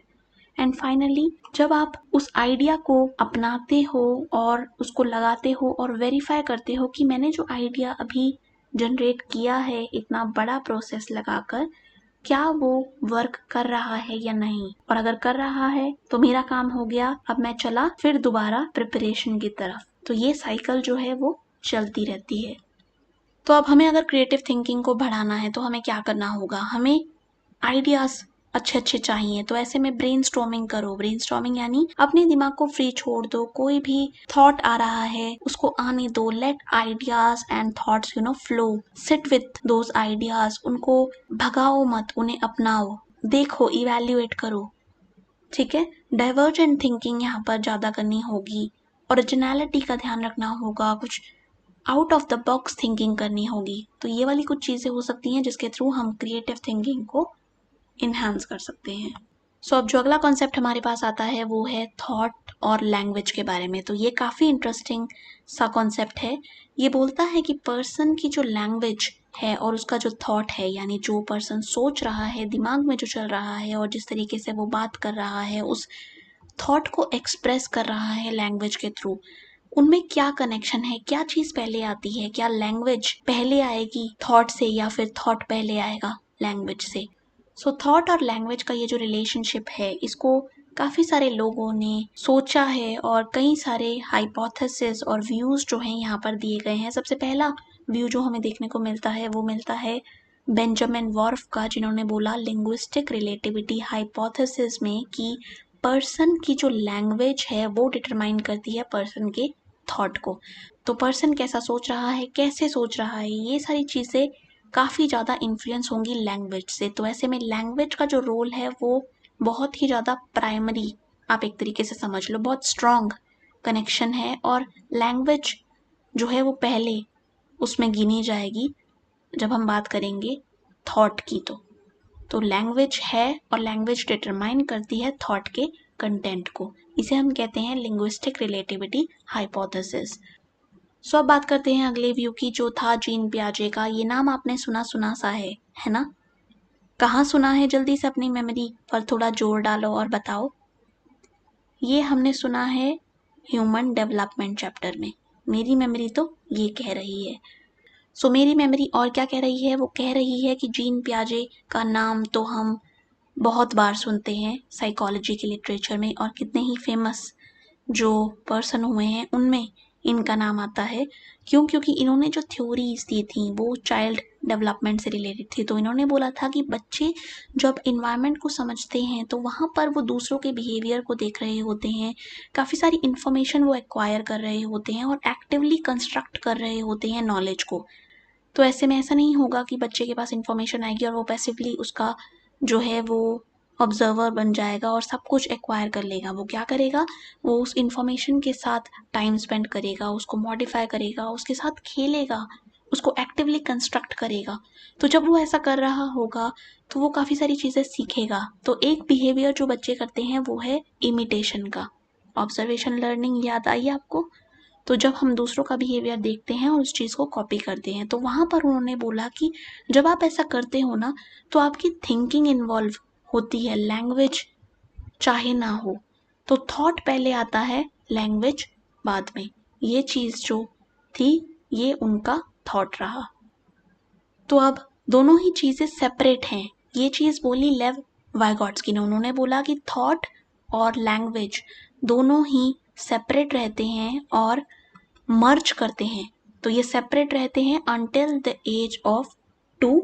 एंड फाइनली जब आप उस आइडिया को अपनाते हो और उसको लगाते हो और वेरीफाई करते हो कि मैंने जो आइडिया अभी जनरेट किया है इतना बड़ा प्रोसेस लगाकर, क्या वो वर्क कर रहा है या नहीं। और अगर कर रहा है तो मेरा काम हो गया, अब मैं चला फिर दोबारा प्रिपरेशन की तरफ। तो ये साइकिल जो है वो चलती रहती है। तो अब हमें अगर क्रिएटिव थिंकिंग को बढ़ाना है तो हमें क्या करना होगा, हमें आइडियाज अच्छे अच्छे चाहिए। तो ऐसे में ब्रेनस्टॉर्मिंग करो। ब्रेनस्टॉर्मिंग यानी अपने दिमाग को फ्री छोड़ दो, कोई भी थॉट आ रहा है उसको आने दो। Let ideas and thoughts flow. Sit with those ideas, उनको भगाओ मत, उन्हें अपनाओ, देखो, इवैल्यूएट करो। ठीक है। डाइवर्जेंट थिंकिंग यहाँ पर ज्यादा करनी होगी, ओरिजिनलिटी का ध्यान रखना होगा, कुछ out of the box thinking करनी होगी। तो ये वाली कुछ चीजें हो सकती हैं जिसके थ्रू हम क्रिएटिव थिंकिंग को इन्हांस कर सकते हैं। सो अब जो अगला कॉन्सेप्ट हमारे पास आता है वो है थॉट और लैंग्वेज के बारे में। तो ये काफ़ी इंटरेस्टिंग सा कॉन्सेप्ट है। ये बोलता है कि पर्सन की जो लैंग्वेज है और उसका जो थॉट है, यानी जो पर्सन सोच रहा है, दिमाग में जो चल रहा है और जिस तरीके से वो बात कर रहा है, उस थॉट को एक्सप्रेस कर रहा है लैंग्वेज के थ्रू, उनमें क्या कनेक्शन है, क्या चीज़ पहले आती है, क्या लैंग्वेज पहले आएगी थॉट से या फिर थॉट पहले आएगा लैंग्वेज से। सो थॉट और लैंग्वेज का ये जो रिलेशनशिप है, इसको काफ़ी सारे लोगों ने सोचा है और कई सारे हाइपोथेसिस और व्यूज़ जो हैं यहाँ पर दिए गए हैं। सबसे पहला व्यू जो हमें देखने को मिलता है वो मिलता है बेंजामिन वॉर्फ का, जिन्होंने बोला लिंग्विस्टिक रिलेटिविटी हाइपोथेसिस में कि पर्सन की जो लैंग्वेज है वो डिटरमाइन करती है पर्सन के थॉट को। तो पर्सन कैसा सोच रहा है, कैसे सोच रहा है, ये सारी चीज़ें काफ़ी ज़्यादा इन्फ्लुएंस होंगी लैंग्वेज से। तो ऐसे में लैंग्वेज का जो रोल है वो बहुत ही ज़्यादा प्राइमरी, आप एक तरीके से समझ लो, बहुत स्ट्रॉन्ग कनेक्शन है। और लैंग्वेज जो है वो पहले उसमें गिनी जाएगी जब हम बात करेंगे थॉट की। तो लैंग्वेज है और लैंग्वेज डिटरमाइन करती है थॉट के कंटेंट को। इसे हम कहते हैं लिंग्विस्टिक रिलेटिविटी हाइपोथेसिस। सो अब बात करते हैं अगले व्यू की, जो था जीन पियाजे का। ये नाम आपने सुना सुना सा है ना? कहाँ सुना है, जल्दी से अपनी मेमोरी पर थोड़ा जोर डालो और बताओ। ये हमने सुना है ह्यूमन डेवलपमेंट चैप्टर में। मेरी मेमोरी तो ये कह रही है। सो मेरी मेमोरी और क्या कह रही है, वो कह रही है कि जीन पियाजे का नाम तो हम बहुत बार सुनते हैं साइकोलॉजी के लिटरेचर में, और कितने ही फेमस जो पर्सन हुए हैं उनमें इनका नाम आता है। क्यों? क्योंकि इन्होंने जो थ्योरीज दी थी वो चाइल्ड डेवलपमेंट से रिलेटेड थी। तो इन्होंने बोला था कि बच्चे जब इन्वायरमेंट को समझते हैं तो वहाँ पर वो दूसरों के बिहेवियर को देख रहे होते हैं, काफ़ी सारी इन्फॉर्मेशन वो एक्वायर कर रहे होते हैं और एक्टिवली कंस्ट्रक्ट कर रहे होते हैं नॉलेज को। तो ऐसे में ऐसा नहीं होगा कि बच्चे के पास इन्फॉर्मेशन आएगी और वो पैसिवली उसका जो है वो ऑब्जर्वर बन जाएगा और सब कुछ एक्वायर कर लेगा। वो क्या करेगा? वो उस इन्फॉर्मेशन के साथ टाइम स्पेंड करेगा, उसको मॉडिफाई करेगा, उसके साथ खेलेगा, उसको एक्टिवली कंस्ट्रक्ट करेगा। तो जब वो ऐसा कर रहा होगा तो वो काफ़ी सारी चीज़ें सीखेगा। तो एक बिहेवियर जो बच्चे करते हैं वो है इमिटेशन का। ऑब्जर्वेशन लर्निंग याद आई आपको? तो जब हम दूसरों का बिहेवियर देखते हैं और उस चीज़ को कॉपी करते हैं, तो वहाँ पर उन्होंने बोला कि जब आप ऐसा करते हो ना तो आपकी थिंकिंग इन्वॉल्व होती है, लैंग्वेज चाहे ना हो। तो थॉट पहले आता है, लैंग्वेज बाद में। ये चीज़ जो थी ये उनका थॉट रहा। तो अब दोनों ही चीज़ें सेपरेट हैं। ये चीज़ बोली लेव वाइगॉट्स्की ने। उन्होंने बोला कि थॉट और लैंग्वेज दोनों ही सेपरेट रहते हैं और मर्ज करते हैं। तो ये सेपरेट रहते हैं until the age of 2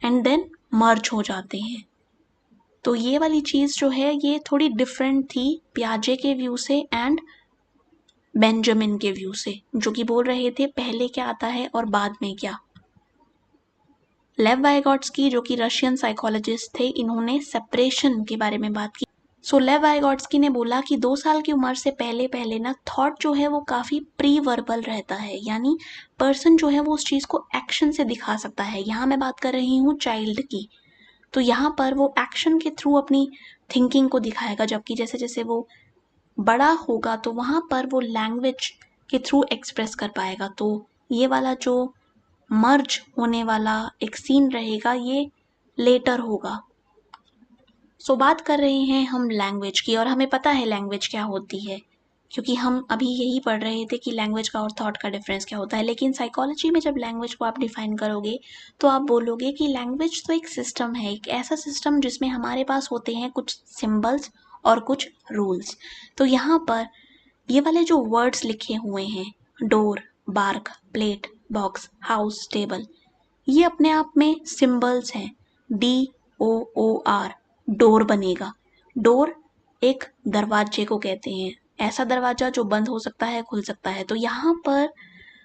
and then merge हो जाते हैं। तो ये वाली चीज़ जो है ये थोड़ी डिफरेंट थी पियाजे के व्यू से एंड बेंजामिन के व्यू से, जो कि बोल रहे थे पहले क्या आता है और बाद में क्या। लेव वाइगॉट्स्की जो कि रशियन साइकोलॉजिस्ट थे, इन्होंने सेपरेशन के बारे में बात की। सो लेव वाइगॉट्स्की ने बोला कि 2 साल की उम्र से पहले पहले ना थॉट जो है वो काफ़ी प्री वर्बल रहता है, यानी पर्सन जो है वो उस चीज़ को एक्शन से दिखा सकता है। यहाँ मैं बात कर रही हूँ चाइल्ड की। तो यहाँ पर वो एक्शन के थ्रू अपनी थिंकिंग को दिखाएगा, जबकि जैसे जैसे वो बड़ा होगा तो वहाँ पर वो लैंग्वेज के थ्रू एक्सप्रेस कर पाएगा। तो ये वाला जो मर्ज होने वाला एक सीन रहेगा ये लेटर होगा। सो बात कर रहे हैं हम लैंग्वेज की, और हमें पता है लैंग्वेज क्या होती है क्योंकि हम अभी यही पढ़ रहे थे कि लैंग्वेज का और थॉट का डिफरेंस क्या होता है। लेकिन साइकोलॉजी में जब लैंग्वेज को आप डिफाइन करोगे तो आप बोलोगे कि लैंग्वेज तो एक सिस्टम है, एक ऐसा सिस्टम जिसमें हमारे पास होते हैं कुछ सिंबल्स और कुछ रूल्स। तो यहाँ पर ये वाले जो वर्ड्स लिखे हुए हैं, door, bark, plate, box, house, table, ये अपने आप में सिंबल्स हैं। DOOR, डोर बनेगा। डोर एक दरवाजे को कहते हैं, ऐसा दरवाजा जो बंद हो सकता है, खुल सकता है। तो यहाँ पर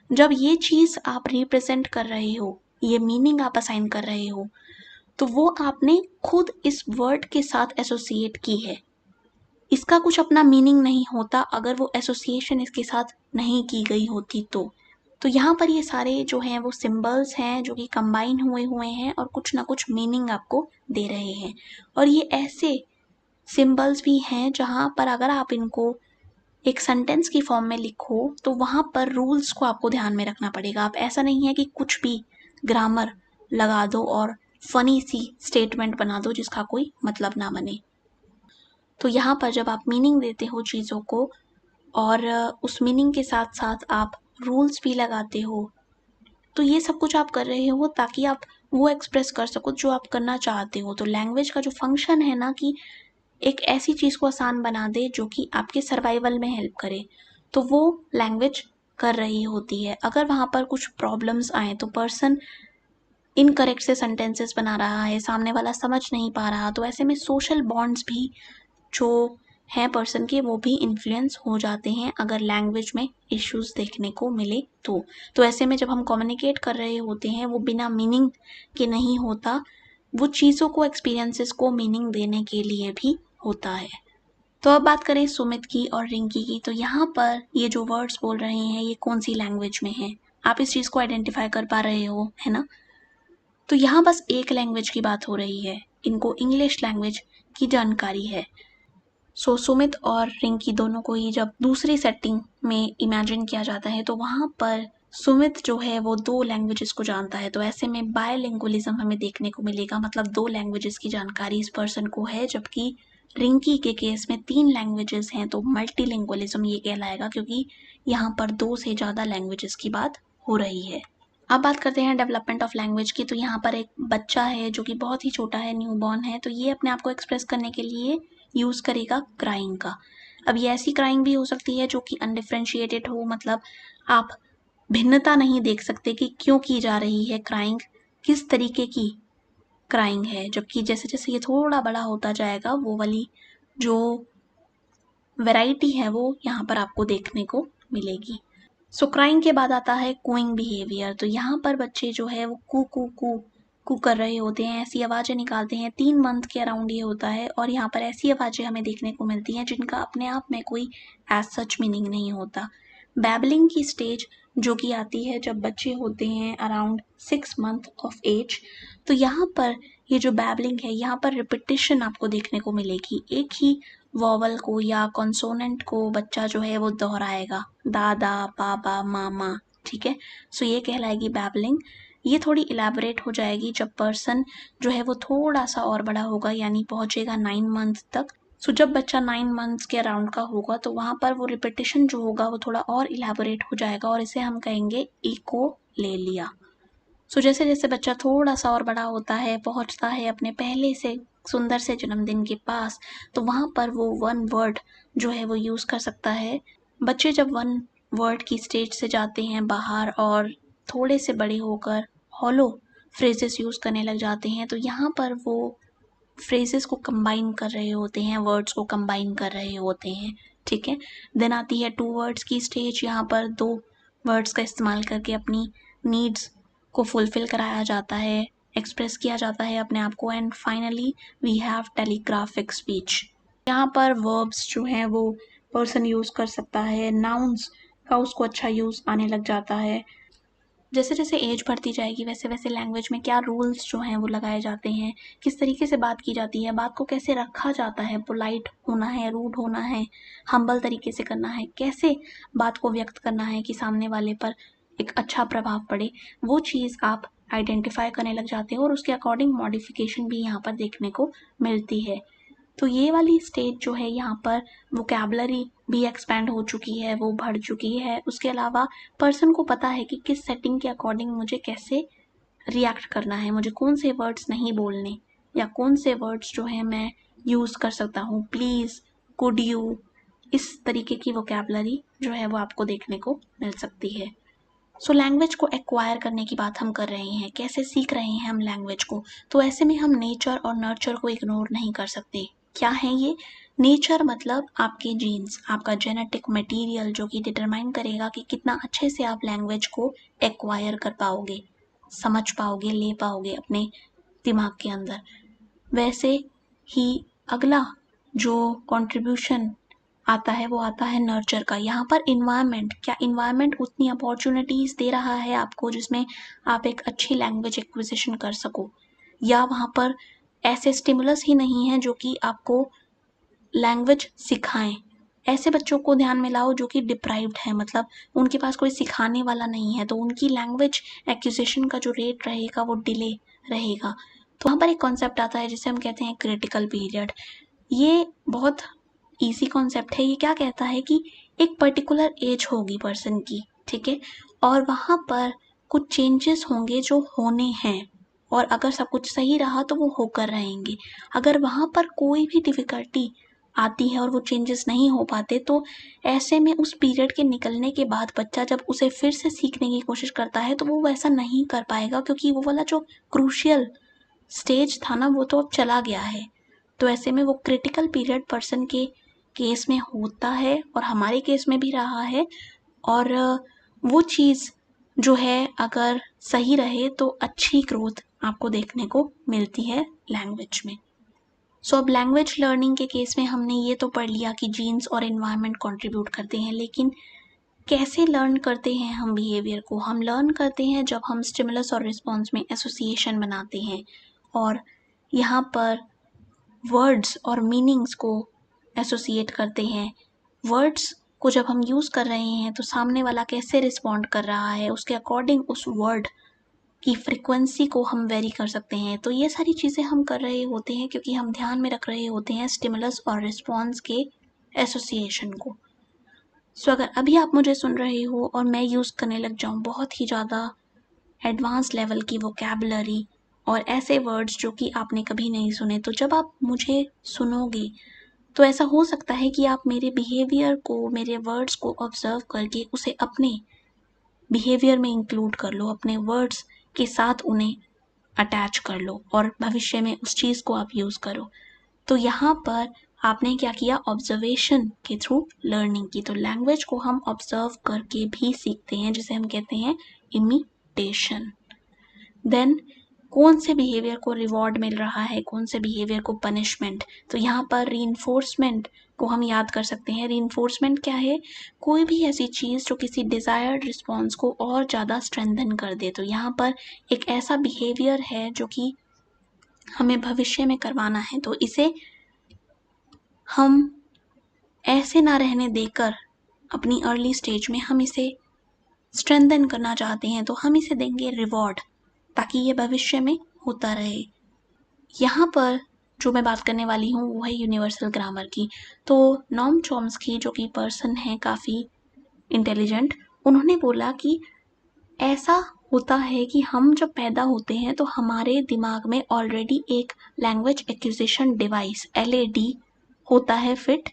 जब ये चीज़ आप रिप्रेजेंट कर रहे हो, ये मीनिंग आप असाइन कर रहे हो, तो वो आपने खुद इस वर्ड के साथ एसोसिएट की है। इसका कुछ अपना मीनिंग नहीं होता अगर वो एसोसिएशन इसके साथ नहीं की गई होती तो यहाँ पर ये सारे जो हैं वो सिंबल्स हैं जो कि कंबाइन हुए हुए हैं और कुछ ना कुछ मीनिंग आपको दे रहे हैं। और ये ऐसे सिंबल्स भी हैं जहाँ पर अगर आप इनको एक सेंटेंस की फॉर्म में लिखो तो वहाँ पर रूल्स को आपको ध्यान में रखना पड़ेगा। आप ऐसा नहीं है कि कुछ भी ग्रामर लगा दो और फनी सी स्टेटमेंट बना दो जिसका कोई मतलब ना बने। तो यहाँ पर जब आप मीनिंग देते हो चीज़ों को और उस मीनिंग के साथ साथ आप रूल्स भी लगाते हो, तो ये सब कुछ आप कर रहे हो ताकि आप वो एक्सप्रेस कर सको जो आप करना चाहते हो। तो लैंग्वेज का जो फंक्शन है ना कि एक ऐसी चीज़ को आसान बना दे जो कि आपके सर्वाइवल में हेल्प करे, तो वो लैंग्वेज कर रही होती है। अगर वहाँ पर कुछ प्रॉब्लम्स आए तो पर्सन इनकरेक्ट से सेंटेंसेस बना रहा है, सामने वाला समझ नहीं पा रहा, तो ऐसे में सोशल बॉन्ड्स भी जो हैं पर्सन के वो भी इन्फ्लुएंस हो जाते हैं अगर लैंग्वेज में इश्यूज देखने को मिले तो ऐसे में जब हम कम्युनिकेट कर रहे होते हैं वो बिना मीनिंग के नहीं होता, वो चीज़ों को, एक्सपीरियंसेस को मीनिंग देने के लिए भी होता है। तो अब बात करें सुमित की और रिंकी की। तो यहाँ पर ये जो वर्ड्स बोल रहे हैं ये कौन सी लैंग्वेज में है, आप इस चीज़ को आइडेंटिफाई कर पा रहे हो, है ना? तो यहाँ बस एक लैंग्वेज की बात हो रही है, इनको इंग्लिश लैंग्वेज की जानकारी है। सो सुमित और रिंकी दोनों को ही जब दूसरी सेटिंग में इमेजिन किया जाता है तो वहाँ पर सुमित जो है वो 2 लैंग्वेजेस को जानता है। तो ऐसे में बायलिंगुअलिज्म हमें देखने को मिलेगा, मतलब 2 लैंग्वेजेस की जानकारी इस पर्सन को है, जबकि रिंकी के केस में 3 लैंग्वेजेस हैं तो मल्टीलिंगुअलिज्म ये कहलाएगा क्योंकि यहाँ पर 2 से ज़्यादा लैंग्वेजेस की बात हो रही है। अब बात करते हैं डेवलपमेंट ऑफ लैंग्वेज की। तो यहाँ पर एक बच्चा है जो कि बहुत ही छोटा है, न्यूबॉर्न है, तो ये अपने आप को एक्सप्रेस करने के लिए यूज़ करेगा क्राइंग का। अब ये ऐसी क्राइंग भी हो सकती है जो कि अनडिफरेंशिएटेड हो, मतलब आप भिन्नता नहीं देख सकते कि क्यों की जा रही है क्राइंग, किस तरीके की क्राइंग है। जबकि जैसे जैसे ये थोड़ा बड़ा होता जाएगा वो वाली जो वैरायटी है वो यहाँ पर आपको देखने को मिलेगी। सो क्राइंग के बाद आता है कूइंग बिहेवियर। तो यहाँ पर बच्चे जो है वो कू कू कू कू कर रहे होते हैं, ऐसी आवाज़ें निकालते हैं। 3 मंथ के अराउंड ये होता है और यहाँ पर ऐसी आवाज़ें हमें देखने को मिलती हैं जिनका अपने आप में कोई एज सच मीनिंग नहीं होता। बैबलिंग की स्टेज जो कि आती है जब बच्चे होते हैं अराउंड 6 मंथ ऑफ एज। तो यहाँ पर ये जो बैबलिंग है, यहाँ पर रिपीटिशन आपको देखने को मिलेगी। एक ही वॉवल को या कॉन्सोनेंट को बच्चा जो है वो दोहराएगा, दादा, बाबा, मामा, ठीक है। सो ये कहलाएगी बैबलिंग। ये थोड़ी इलेबोरेट हो जाएगी जब पर्सन जो है वो थोड़ा सा और बड़ा होगा, यानी पहुंचेगा 9 मंथ तक। सो जब बच्चा 9 मंथ्स के अराउंड का होगा तो वहाँ पर वो रिपीटिशन जो होगा वो थोड़ा और इलेबोरेट हो जाएगा और इसे हम कहेंगे इको ले लिया। सो जैसे जैसे बच्चा थोड़ा सा और बड़ा होता है, पहुंचता है अपने पहले से सुंदर से जन्मदिन के पास, तो वहाँ पर वो 1 वर्ड जो है वो यूज़ कर सकता है। बच्चे जब 1 वर्ड की स्टेज से जाते हैं बाहर और थोड़े से बड़े होकर हॉलो फ्रेजेस यूज़ करने लग जाते हैं, तो यहाँ पर वो फ्रेजेस को कंबाइन कर रहे होते हैं, वर्ड्स को कंबाइन कर रहे होते हैं, ठीक है। देन आती है 2 वर्ड्स की स्टेज। यहाँ पर 2 वर्ड्स का इस्तेमाल करके अपनी नीड्स को फुलफिल कराया जाता है, एक्सप्रेस किया जाता है अपने आप को। And finally we have telegraphic speech. यहाँ पर वर्ब्स जो हैं वो पर्सन यूज़ कर सकता है, नाउन्स का उसको अच्छा यूज़ आने लग जाता है। जैसे जैसे एज बढ़ती जाएगी वैसे वैसे लैंग्वेज में क्या रूल्स जो हैं वो लगाए जाते हैं, किस तरीके से बात की जाती है, बात को कैसे रखा जाता है, पोलाइट होना है, रूड होना है, हम्बल तरीके से करना है, कैसे बात को व्यक्त करना है कि सामने वाले पर एक अच्छा प्रभाव पड़े, वो चीज़ आप आइडेंटिफाई करने लग जाते हैं और उसके अकॉर्डिंग मॉडिफिकेशन भी यहाँ पर देखने को मिलती है। तो ये वाली स्टेज जो है यहाँ पर वोकैबुलरी भी एक्सपैंड हो चुकी है, वो बढ़ चुकी है। उसके अलावा पर्सन को पता है कि किस सेटिंग के अकॉर्डिंग मुझे कैसे रिएक्ट करना है, मुझे कौन से वर्ड्स नहीं बोलने या कौन से वर्ड्स जो है मैं यूज़ कर सकता हूँ। प्लीज़, कुड यू, इस तरीके की वोकैबुलरी जो है वो आपको देखने को मिल सकती है। सो लैंग्वेज को एक्वायर करने की बात हम कर रहे हैं, कैसे सीख रहे हैं हम लैंग्वेज को। तो ऐसे में हम नेचर और नर्चर को इग्नोर नहीं कर सकते। क्या है ये? नेचर मतलब आपके जीन्स, आपका जेनेटिक मटेरियल जो कि डिटरमाइन करेगा कि कितना अच्छे से आप लैंग्वेज को एक्वायर कर पाओगे, समझ पाओगे, ले पाओगे अपने दिमाग के अंदर। वैसे ही अगला जो कंट्रीब्यूशन आता है वो आता है नर्चर का। यहाँ पर इन्वायरमेंट, क्या इन्वायरमेंट उतनी अपॉर्चुनिटीज़ दे रहा है आपको जिसमें आप एक अच्छी लैंग्वेज एक्विजिशन कर सको, या वहाँ पर ऐसे स्टिमुलस ही नहीं है जो कि आपको लैंग्वेज सिखाएं। ऐसे बच्चों को ध्यान में लाओ जो कि डिप्राइव्ड है, मतलब उनके पास कोई सिखाने वाला नहीं है, तो उनकी लैंग्वेज एक्विजिशन का जो रेट रहेगा वो डिले रहेगा। तो वहाँ पर एक कॉन्सेप्ट आता है जिसे हम कहते हैं क्रिटिकल पीरियड। ये बहुत ईजी कॉन्सेप्ट है। ये क्या कहता है कि एक पर्टिकुलर एज होगी पर्सन की, ठीक है, और वहाँ पर कुछ चेंजेस होंगे जो होने हैं, और अगर सब कुछ सही रहा तो वो होकर रहेंगे। अगर वहाँ पर कोई भी डिफ़िकल्टी आती है और वो चेंजेस नहीं हो पाते, तो ऐसे में उस पीरियड के निकलने के बाद बच्चा जब उसे फिर से सीखने की कोशिश करता है तो वो वैसा नहीं कर पाएगा, क्योंकि वो वाला जो क्रूशियल स्टेज था ना वो तो अब चला गया है। तो ऐसे में वो क्रिटिकल पीरियड पर्सन के केस में होता है और हमारे केस में भी रहा है। और वो चीज़ जो है अगर सही रहे तो अच्छी ग्रोथ आपको देखने को मिलती है लैंग्वेज में। सो अब लैंग्वेज लर्निंग के केस में हमने ये तो पढ़ लिया कि जीन्स और इन्वायरमेंट कंट्रीब्यूट करते हैं, लेकिन कैसे लर्न करते हैं हम बिहेवियर को? हम लर्न करते हैं जब हम स्टिमुलस और रिस्पॉन्स में एसोसिएशन बनाते हैं, और यहाँ पर वर्ड्स और मीनिंग्स को एसोसिएट करते हैं। वर्ड्स को जब हम यूज़ कर रहे हैं तो सामने वाला कैसे रिस्पॉन्ड कर रहा है, उसके अकॉर्डिंग उस वर्ड की फ्रीक्वेंसी को हम वेरी कर सकते हैं। तो ये सारी चीज़ें हम कर रहे होते हैं क्योंकि हम ध्यान में रख रहे होते हैं स्टिमुलस और रिस्पॉन्स के एसोसिएशन को। सो अगर अभी आप मुझे सुन रहे हो और मैं यूज़ करने लग जाऊँ बहुत ही ज़्यादा एडवांस लेवल की वोकैबुलरी और ऐसे वर्ड्स जो कि आपने कभी नहीं सुने, तो जब आप मुझे सुनोगे तो ऐसा हो सकता है कि आप मेरे बिहेवियर को, मेरे वर्ड्स को ऑब्जर्व करके उसे अपने बिहेवियर में इंक्लूड कर लो, अपने वर्ड्स के साथ उन्हें अटैच कर लो और भविष्य में उस चीज़ को आप यूज़ करो। तो यहाँ पर आपने क्या किया, ऑब्जर्वेशन के थ्रू लर्निंग की। तो लैंग्वेज को हम ऑब्जर्व करके भी सीखते हैं, जिसे हम कहते हैं इमिटेशन। देन कौन से बिहेवियर को रिवॉर्ड मिल रहा है, कौन से बिहेवियर को पनिशमेंट। तो यहाँ पर रीइंफोर्समेंट को हम याद कर सकते हैं। रीइंफोर्समेंट क्या है, कोई भी ऐसी चीज़ जो किसी डिज़ायर्ड रिस्पॉन्स को और ज़्यादा स्ट्रेंथन कर दे। तो यहाँ पर एक ऐसा बिहेवियर है जो कि हमें भविष्य में करवाना है, तो इसे हम ऐसे ना रहने देकर अपनी अर्ली स्टेज में हम इसे स्ट्रेंथन करना चाहते हैं, तो हम इसे देंगे रिवॉर्ड, ताकि ये भविष्य में होता रहे। यहाँ पर जो मैं बात करने वाली हूँ वो है यूनिवर्सल ग्रामर की। तो नॉम चॉम्स्की जो कि पर्सन है काफ़ी इंटेलिजेंट, उन्होंने बोला कि ऐसा होता है कि हम जब पैदा होते हैं तो हमारे दिमाग में ऑलरेडी एक लैंग्वेज एक्विजिशन डिवाइस LAD होता है फिट।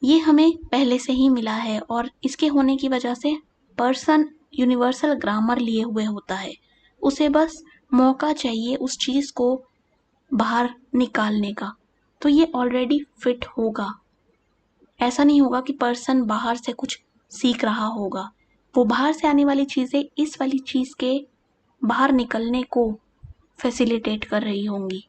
ये हमें पहले से ही मिला है और इसके होने की वजह से पर्सन यूनिवर्सल ग्रामर लिए हुए होता है। उसे बस मौका चाहिए उस चीज़ को बाहर निकालने का, तो ये ऑलरेडी फिट होगा। ऐसा नहीं होगा कि पर्सन बाहर से कुछ सीख रहा होगा, वो बाहर से आने वाली चीज़ें इस वाली चीज़ के बाहर निकलने को फैसिलिटेट कर रही होंगी।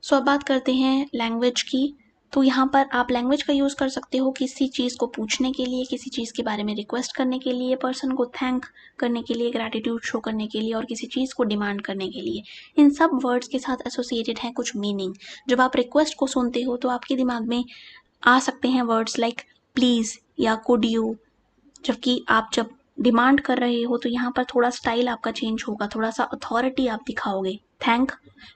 सो अब बात करते हैं लैंग्वेज की। तो यहाँ पर आप लैंग्वेज का यूज़ कर सकते हो किसी चीज़ को पूछने के लिए, किसी चीज़ के बारे में रिक्वेस्ट करने के लिए, पर्सन को थैंक करने के लिए, ग्रैटिट्यूड शो करने के लिए और किसी चीज़ को डिमांड करने के लिए। इन सब वर्ड्स के साथ एसोसिएटेड है कुछ मीनिंग। जब आप रिक्वेस्ट को सुनते हो तो आपके दिमाग में आ सकते हैं वर्ड्स लाइक प्लीज़ या कुड यू, जबकि आप जब डिमांड कर रहे हो तो यहाँ पर थोड़ा स्टाइल आपका चेंज होगा, थोड़ा सा अथॉरिटी आप दिखाओगे। थैंक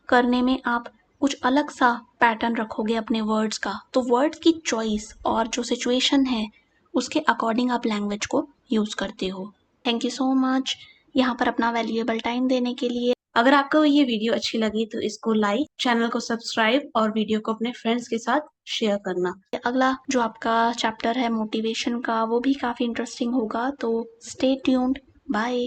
करने में आप कुछ अलग सा पैटर्न रखोगे अपने वर्ड्स का। तो वर्ड्स की चॉइस और जो सिचुएशन है उसके अकॉर्डिंग आप लैंग्वेज को यूज़ करते हो। थैंक यू सो मच यहाँ पर अपना वैल्यूएबल टाइम देने के लिए। अगर आपको ये वीडियो अच्छी लगी तो इसको लाइक, चैनल को सब्सक्राइब और वीडियो को अपने फ्रेंड्स के साथ शेयर करना। अगला जो आपका चैप्टर है मोटिवेशन का वो भी काफ़ी इंटरेस्टिंग होगा, तो स्टे ट्यून्ड। बाय।